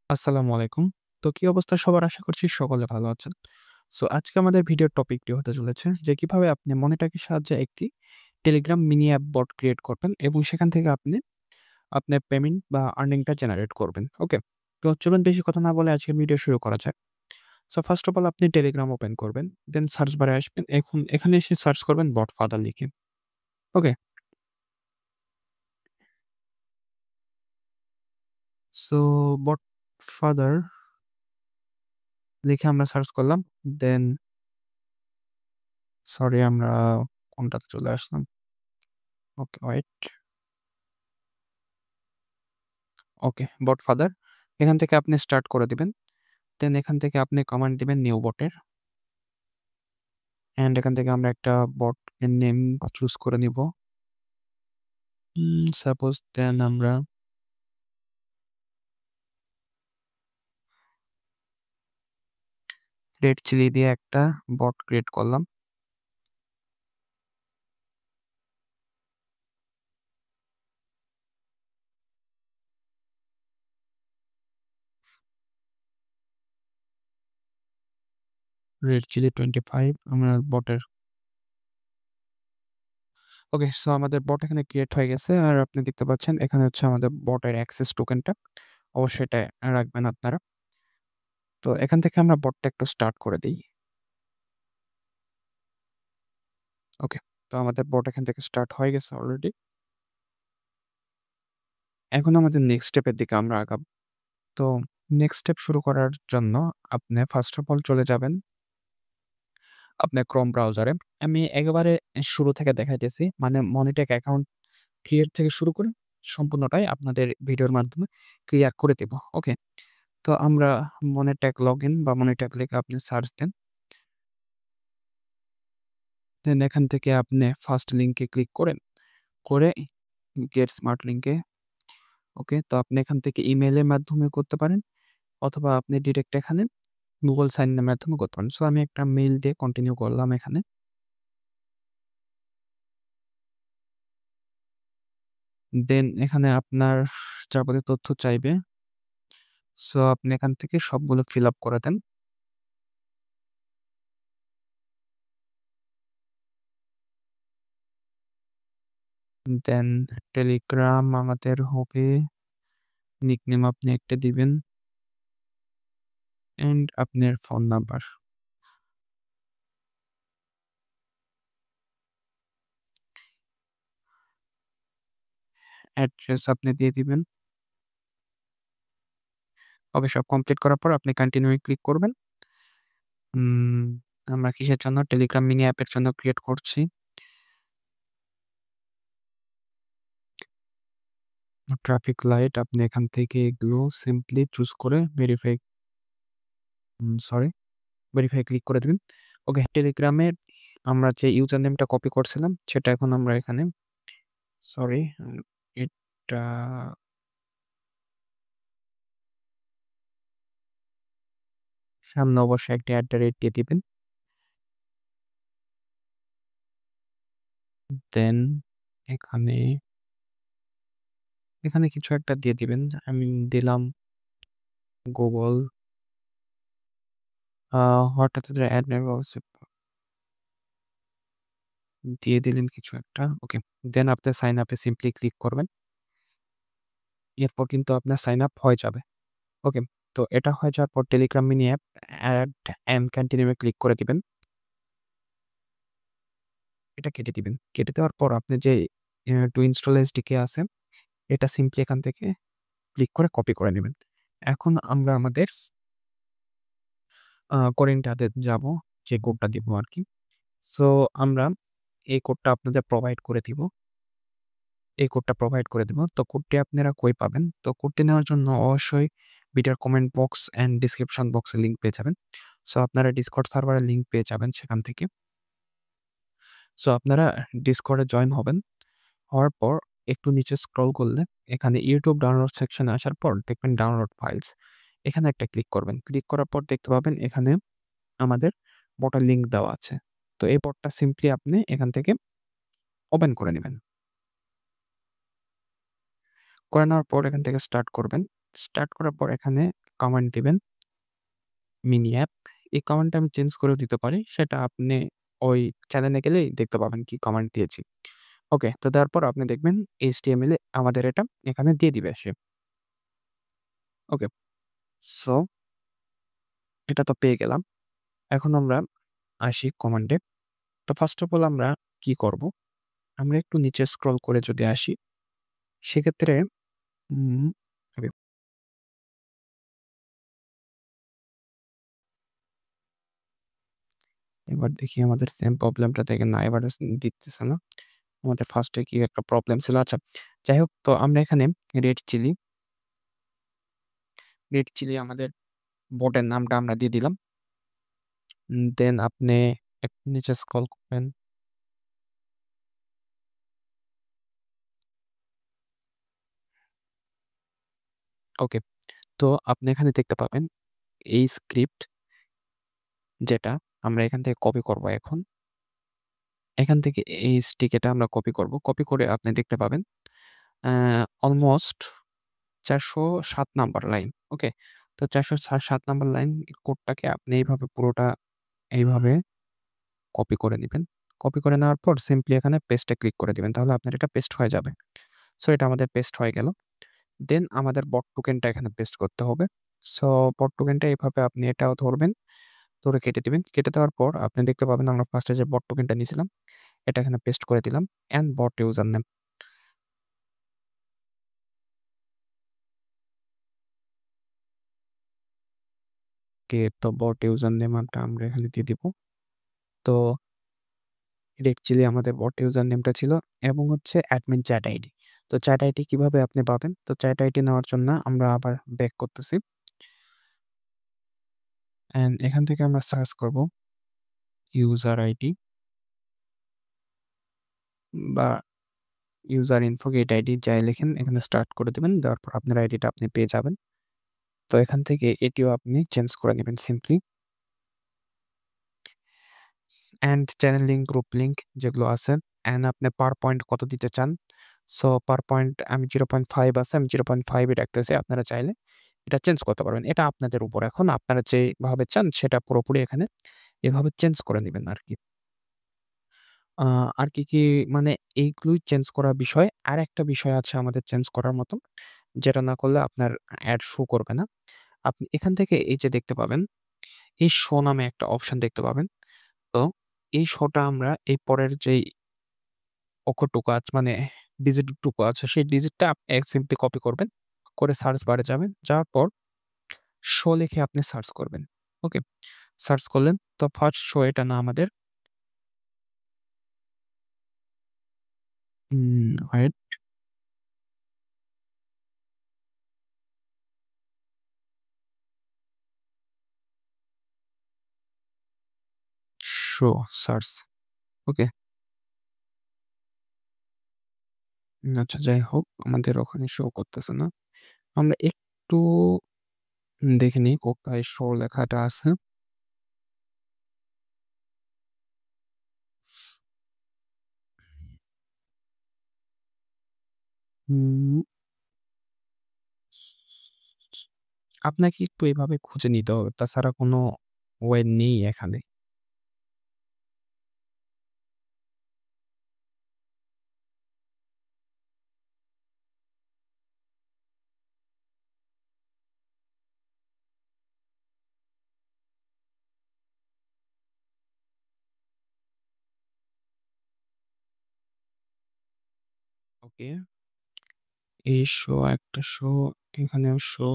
আসসালামু আলাইকুম। তো কি অবস্থা সবার? আশা করছি সকলে ভালো আছেন। সো আজকে আমাদের ভিডিওর টপিকটি হতে চলেছে যে কিভাবে আপনি মনিটরের সাহায্যে একটি টেলিগ্রাম মিনি অ্যাপ বট ক্রিয়েট করবেন এবং সেখান থেকে আপনি আপনার পেমেন্ট বা আর্নিং টা জেনারেট করবেন। ওকে? তো চলুন বেশি কথা না বলে আজকের ভিডিও শুরু করা যাক। সো ফার্স্ট অফ অল আপনি টেলিগ্রাম ওপেন করবেন। দেন সার্চ বারে আসবেন। এখানে এসে সার্চ করবেন বটফাদার লিখে। ওকে? সো বটফাদার লিখে আমরা সার্চ করলাম। দেন সরি আমরা কোনটাতে চলে আসলাম? Okay wait. ওকে, বটফাদার। এখান থেকে আপনি স্টার্ট করে দিবেন। দেন এখান থেকে আপনি কমান্ড দিবেন নিউ বটের। অ্যান্ড এখান থেকে আমরা একটা বট এর নেম চুজ করে নিব। সাপোজ দেন আমরা রেড চিলি দিয়ে একটা বট ক্রিয়েট করলাম। রেড চিলি 25 আমরা বটের ওকে, সো আমাদের বট এখানে ক্রিয়েট হয়ে গেছে। আর আপনি দেখতে পাচ্ছেন এখানে হচ্ছে আমাদের বটের অ্যাক্সেস টোকেনটা। অবশ্যই এটা রাখবেন আপনারা। তো এখান থেকে আমরা বটটা একটু স্টার্ট করে দেই। ওকে, তো আমাদের বট এখান থেকে স্টার্ট হয়ে গেছে অলরেডি। এখন আমাদের নেক্সট স্টেপের দিকে আমরা আগাবো। তো নেক্সট স্টেপ শুরু করার জন্য আপনি ফার্স্ট অফ অল চলে যাবেন আপনার Chrome ব্রাউজারে। আমি একেবারে শুরু থেকে দেখাইতেছি। মানে মনিটেক অ্যাকাউন্ট ক্রিয়েট থেকে শুরু করে সম্পূর্ণটাই আপনাদের ভিডিওর মাধ্যমে ক্লিয়ার করে দেব। ওকে? তো আমরা মনিটেক লগইন বা মনিটেক লিখে আপনি সার্চ দেন। দেন এখান থেকে আপনি ফার্স্ট লিংকে ক্লিক করেন। করে গেট স্মার্ট লিংকে ওকে? তো আপনি এখান থেকে ইমেইলের মাধ্যমে করতে পারেন অথবা আপনি ডিরেক্ট এখানে Google সাইন ইন এর মাধ্যমে করতে পারেন। সো আমি একটা মেইল দিয়ে কন্টিনিউ করলাম এখানে। দেন এখানে আপনার যাবতীয় তথ্য চাইবে। সো আপনি এখান থেকে সবগুলো ফিল আপ করে দেন। দেন টেলিগ্রাম আমাদের হবে। নিকনেম আপনি একটা দিবেন। অ্যান্ড আপনার ফোন নাম্বার। অ্যাড্রেস আপনি দিয়ে দিবেন। ওকে, সব কমপ্লিট করার পর আপনি কন্টিনিউ এ ক্লিক করবেন। উম আমরা কিসের জন্য? টেলিগ্রাম মিনি অ্যাপের জন্য ক্রিয়েট করছি। ট্রাফিক লাইট আপনি এখান থেকে এগুলো সিম্পলি চুজ করে সরি ভেরিফাই ক্লিক করে দিবেন। ওকে, টেলিগ্রামের আমরা যে ইউজার নেমটা কপি করছিলাম সেটা এখন আমরা এখানে সরি এটা সামনে অবশ্যই একটা @ দিয়ে দিবেন। দেন এখানে, এখানে কিছু একটা দিয়ে দিবেন। আমি দিলাম Google হঠাৎ করে অ্যাড দিয়ে দিলেন কিছু একটা। ওকে। দেন আপনি সাইন আপ এ সিম্পলি ক্লিক করবেন। এরপর কিন্তু আপনার সাইন আপ হয়ে যাবে। ওকে। তো এটা হয়ে যাওয়ার পর Telegram mini app add and continue এ ক্লিক করে দিবেন। এটা কেটে দিবেন। কেটে দেওয়ার পর আপনি যে টু ইনস্টল এসডিকে আছে এটা সিম্পলি এখান থেকে ক্লিক করে কপি করে নিবেন। এখন আমরা আমাদের করেন্টাতে যাবো, যে কোডটা দিব আরকি। সো আমরা এই কোডটা আপনাদের প্রোভাইড করে দিব। এই কোডটা প্রোভাইড করে দিব। তো কোডটি আপনারা কই পাবেন? তো কোডটি নেওয়ার জন্য অবশ্যই ভিডিওর কমেন্ট বক্স অ্যান্ড ডেসক্রিপশন বক্সে লিংক পেয়ে যাবেন। সো আপনারা Discord সার্ভারের লিংক পেয়ে যাবেন সেখান থেকে। সো আপনারা Discord এ জয়েন হবেন। হওয়ার পর একটু নিচে স্ক্রল করলে এখানে YouTube ডাউনলোড সেকশনে আসার পর দেখবেন ডাউনলোড ফাইলস। এখানে একটা ক্লিক করবেন। ক্লিক করার পর দেখতে পাবেন এখানে আমাদের বটের লিংক দেওয়া আছে। তো এই বটটা সিম্পলি আপনি এখান থেকে ওপেন করে নিবেন। করে নেওয়ার পর এখান থেকে স্টার্ট করবেন। স্টার্ট করার পর এখানে কমান্ড দিবেন মিনি অ্যাপ। এই কমান্ডটা আমি চেঞ্জ করেও দিতে পারি। সেটা আপনি ওই চ্যানেলে গেলেই দেখতে পাবেন কি কমান্ড দিয়েছি। ওকে, তো দেওয়ার পর আপনি দেখবেন HTML এ আমাদের এটা এখানে দিয়ে দিবে সে। ওকে, সো এটা তো পেয়ে গেলাম। এখন আমরা আসি কমান্ডে। তো ফার্স্ট অফ অল আমরা কি করব? আমরা একটু নিচে স্ক্রল করে যদি আসি, সেক্ষেত্রে উম ওকে, এবার দেখি আমাদের সেম প্রবলেমটা দেখেন না, এবার দিতেছে না। আমাদের ফার্স্টে কি একটা প্রবলেম ছিল। আচ্ছা, যাই হোক, তো আমরা এখানে রেড চিলি, আমাদের বোটের নামটা আমরা দিয়ে দিলাম। দেন আপনি একটু নিচে স্ক্রল করবেন। ওকে, তো আপনি এখানে দেখতে পাবেন এই স্ক্রিপ্ট যেটা আমরা এখান থেকে কপি করব এখন। এখান থেকে এই স্টিকেটা আমরা কপি করব। কপি করে আপনি দেখতে পাবেন অলমোস্ট ৪০৭ নাম্বার লাইন। ওকে? তো ৪০৭ নাম্বার লাইন কোডটাকে আপনি এইভাবে পুরোটা এইভাবে কপি করে নিবেন। কপি করে নেওয়ার পর সিম্পলি এখানে পেস্টে ক্লিক করে দিবেন। তাহলে আপনার এটা পেস্ট হয়ে যাবে। সো এটা আমাদের পেস্ট হয়ে গেল। দেন আমাদের বট টোকেনটা এখানে পেস্ট করতে হবে। সো বট টোকেনটা এভাবে আপনি এটাও ধরবেন, ধরে কেটে দিবেন। কেটে দেওয়ার পর আপনি দেখতে পাবেন আমরা ফার্স্টে যে বট টোকেনটা নিয়েছিলাম, এটা এখানে পেস্ট করে দিলাম অ্যান্ড বট ইউজার নেম। ওকে, তো বট ইউজার নেম আমরা এখানে দিয়ে দিব। তো এটা অ্যাকচুয়ালি আমাদের বট ইউজার নেমটা ছিল এবং হচ্ছে অ্যাডমিন চ্যাট আইডি। তো চ্যাট আইডি কিভাবে আপনি পাবেন? তো চ্যাট আইডি নেওয়ার জন্য আমরা আবার ব্যাক করতেছি। অ্যান্ড এখান থেকে আমরা সার্চ করব ইউজার আইডি বা ইউজার ইনফো গেট আইডি যাই লেখেন এখানে স্টার্ট করে দিবেন। দেওয়ার পর আপনার আইডিটা আপনি পেয়ে যাবেন। তো এখান থেকে এটিও আপনি চেঞ্জ করে নিবেন simply. And channel link, group link যেগুলো আছে অ্যান্ড আপনি পার পয়েন্ট কত দিতে চান। সো পার পয়েন্ট আমি 0.5 আছে, আমি 0.5 এ রাখতেছি। আপনারা চাইলে এটা চেঞ্জ করতে পারবেন। এটা আপনাদের উপর। এখন আপনারা যেভাবে চান সেটা পুরোপুরি এখানে এভাবে চেঞ্জ করে নিবেন আরকি। আ আর কি মানে এইগুলোই চেঞ্জ করার বিষয়। আরেকটা বিষয় আছে আমাদের চেঞ্জ করার মতো। যেটা না করলে আপনার অ্যাড শো করবে না। আপনি এখান থেকে এই যে দেখতে পাবেন, এই শো নামে একটা অপশন দেখতে পাবেন। তো এই শোটা আমরা এই পরের যেই অক্ষরটুকু আছে মানে ডিজিটটুকু আছে সেই ডিজিটটা সিম্পলি কপি করবেন। করে সার্চ বারে যাবেন। যাওয়ার পর শো লিখে আপনি সার্চ করবেন। ওকে? সার্চ করলেন। তো ফার্স্ট শো এটা না আমাদের ওয়েট শো সার্চ। ওকে? আচ্ছা, যাই হোক আমাদের ওখানে শো করতেছে না। আমরা একটু দেখে নিই কোথায় শো লেখাটা আছে। হুম, আপনাকে একটু এভাবে খুঁজে নিতে হবে। তাছাড়া কোনো ওয়ে নেই এখানে। ওকে, এই শো একটা শো, এখানেও শো।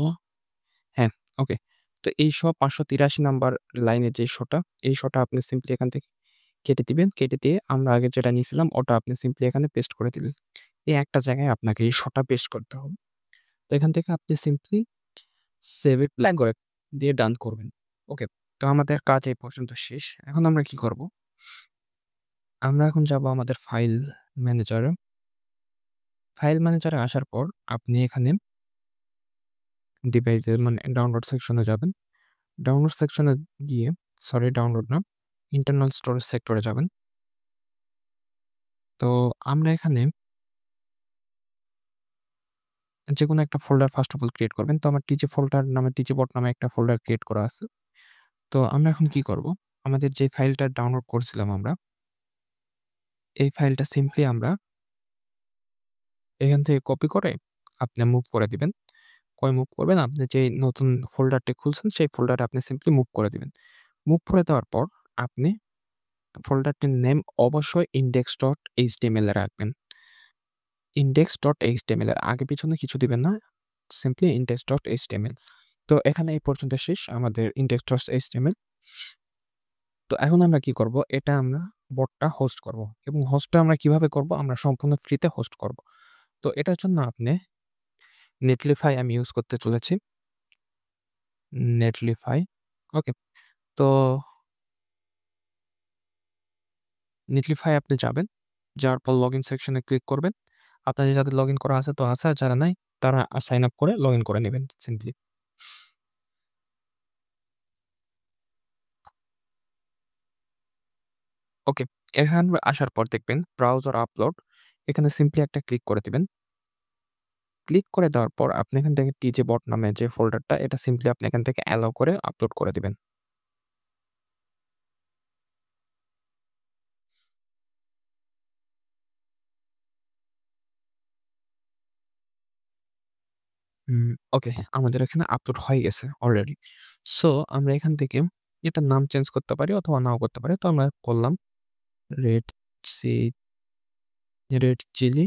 হ্যাঁ, ওকে। তো এই শো ৫৮৩ নাম্বার লাইনের যে শোটা, এই শোটা আপনি সিম্পলি এখান থেকে কেটে দিবেন। কেটে দিয়ে আমরা আগে যেটা নিয়েছিলাম ওটা আপনি সিম্পলি এখানে পেস্ট করে দিলেন। এই একটা জায়গায় আপনাকে এই শোটা পেস্ট করতে হবে। তো এখান থেকে আপনি সিম্পলি সেভ ইট প্ল্যান করে দিয়ে ডান করবেন। ওকে। তো আমাদের কাজ এই পর্যন্ত শেষ। এখন আমরা কি করব? আমরা এখন যাব আমাদের ফাইল ম্যানেজারে। ফাইল ম্যানেজারে আসার পর আপনি এখানে ডিভাইসের মানে ডাউনলোড সেকশনে যাবেন। ডাউনলোড সেকশনে গিয়ে ডাউনলোড না, ইন্টারনাল স্টোরেজ সেক্টরে যাবেন। তো আমরা এখানে যেকোনো একটা folder first of all create করবেন। তো আমার টিচে বট নামে একটা ফোল্ডার ক্রিয়েট করা আছে। তো আমরা এখন কি করব? আমাদের যে ফাইলটা ডাউনলোড করছিলাম আমরা, এই ফাইলটা সিম্পলি আমরা এখান থেকে কপি করে আপনি মুভ করে দিবেন। কয় মুভ করবেন? আপনি যে নতুন ফোল্ডারটি খুলছেন সেই ফোল্ডারে আপনি সিম্পলি মুভ করে দিবেন। মুভ করে দেওয়ার পর আপনি ফোল্ডারটির নেম অবশ্যই index.html এ রাখবেন। index.html এর আগে পিছনে কিছু দিবেন না। Simply index.html। তো এখানে এই পর্যন্ত শেষ আমাদের index.html। তো এখন আমরা কি করব? এটা আমরা বটটা হোস্ট করব এবং হোস্টটা আমরা কিভাবে করব? আমরা সম্পূর্ণ ফ্রিতে হোস্ট করব। তো এটার জন্য আপনি নেটলিফাই আমি ইউজ করতে চলেছি। নেটলিফাই। ওকে। তো নেটলিফাই আপনি যাবেন। যাওয়ার পর লগইন সেকশনে ক্লিক করবেন। আপনাদের যাদের লগইন করা আছে তো আছে, আর যারা নাই তারা সাইন আপ করে লগইন করে নিবেন সিম্পলি। ওকে। এখানে আসার পর দেখবেন ব্রাউজার আপলোড। এখানে সিম্পলি একটা ক্লিক করে দিবেন। ক্লিক করে দেওয়ার পর আপনি এখান থেকে টিজে বট নামে যে ফোল্ডারটা এটা সিম্পলি আপনি এখান থেকে অ্যালাও করে আপলোড করে দিবেন। ওকে, আমাদের এখানে আপলোড হয়ে গেছে অলরেডি। সো আমরা এখান থেকে এটার নাম চেঞ্জ করতে পারি অথবা নাও করতে পারি। তো আমরা করলাম রেড সি রেড চিলি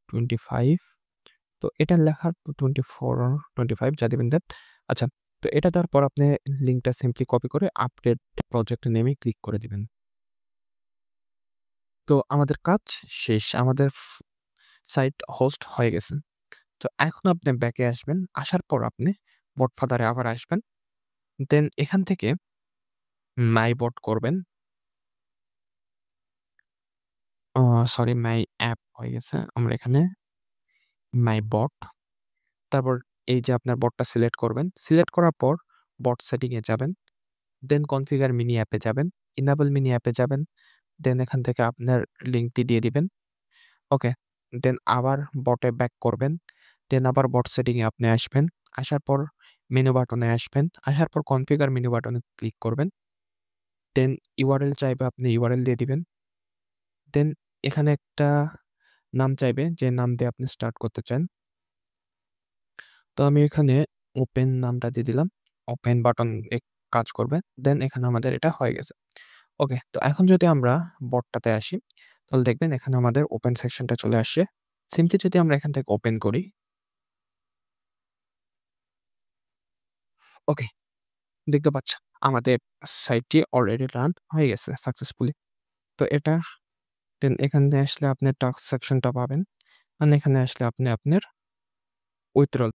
25। তো এটা লেখার 24 or 25 যা দিবেন দেন। আচ্ছা, তো এটা দেওয়ার পর আপনি লিঙ্কটা সিম্পলি কপি করে আপডেট প্রজেক্ট নেমে ক্লিক করে দিবেন। তো আমাদের কাজ শেষ। আমাদের সাইট হোস্ট হয়ে গেছে। তো এখন আপনি ব্যাকে আসবেন। আসার পর আপনি বট ফাদারে আবার আসবেন। দেন এখান থেকে মাই বট করবেন। অ সরি মাই অ্যাপ হয়ে গেছে। আমরা এখানে মাই বট, তারপর এই যে আপনার বটটা সিলেক্ট করবেন। সিলেক্ট করার পর বট সেটিং এ যাবেন। দেন কনফিগার মিনি অ্যাপে যাবেন। ইনেবল মিনি অ্যাপে যাবেন। দেন এখান থেকে আপনার লিঙ্কটি দিয়ে দিবেন। ওকে। দেন আবার বটে ব্যাক করবেন। দেন আবার বট সেটিং এ আপনি আসবেন। আসার পর মেনু বাটনে আসবেন। আসার পর কনফিগার মেনু বাটনে ক্লিক করবেন। দেন ইউআরএল চাইবে আপনি ইউআরএল দিয়ে দিবেন। দেন এখানে একটা নাম চাইবে যে নাম দিয়ে আপনি স্টার্ট করতে চান। তো আমি এখানে ওপেন নামটা দিয়ে দিলাম। ওপেন বাটন কাজ করবে। দেন এখানে আমাদের এটা হয়ে গেছে। ওকে। তো এখন যদি আমরা বটটাতে আসি, তাহলে দেখবেন এখানে আমাদের ওপেন সেকশনটা চলে আসছে। সিম্পলি যদি আমরা এখান থেকে ওপেন করি, ওকে, দেখতে পাচ্ছেন আমাদের সাইটটি অলরেডি রান হয়ে গেছে সাকসেসফুলি। তো এটা দেন এখানে আসলে আপনি টাস্ক সেকশনটা পাবেন। এন্ড এখানে আসলে আপনি আপনার উইথড্রল